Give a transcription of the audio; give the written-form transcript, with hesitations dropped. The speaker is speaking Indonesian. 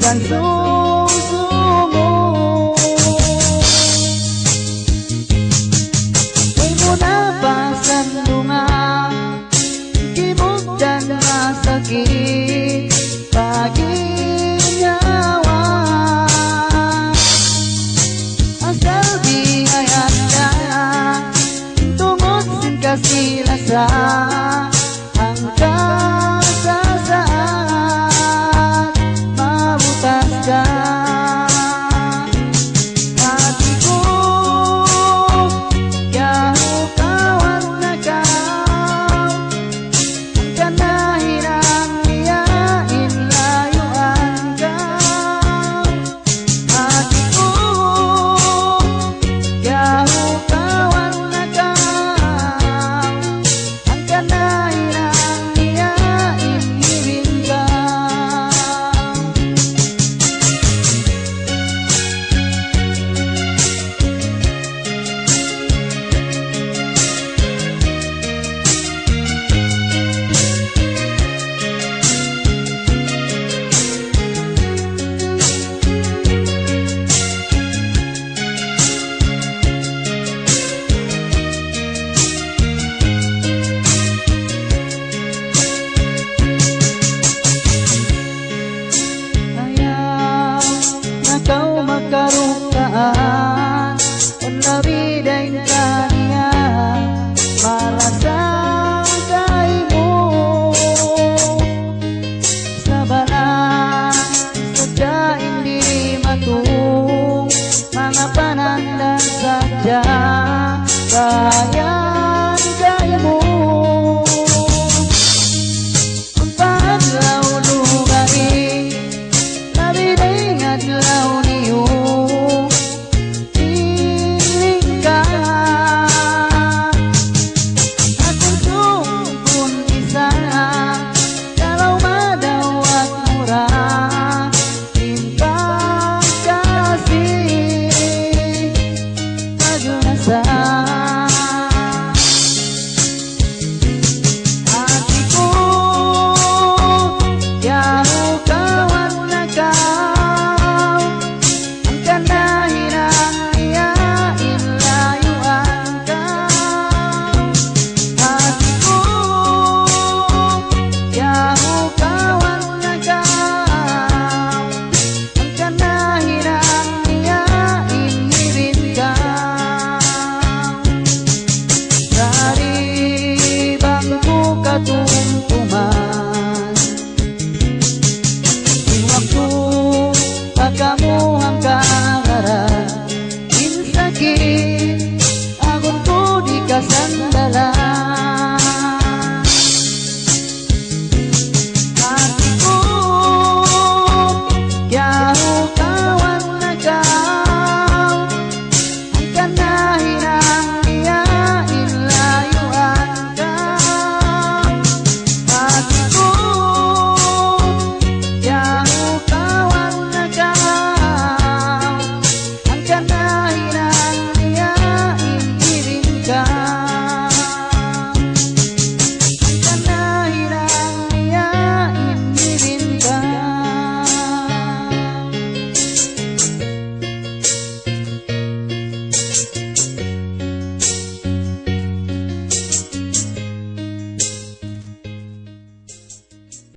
kan susumo. Ay muna pa sa lunga, kimugdan na sakit paginyawa. Asal bihayat ka, tungod sin kasilasa hanggang sa saan mabutas ka. Hati ko, yahu kawat na kau, ang kanahirang iyain layuan kau. Hati ko, yahu kawat na kau, ang kanahirang iyain hirin kau. Ayaw na kau magkarukaan, ang labi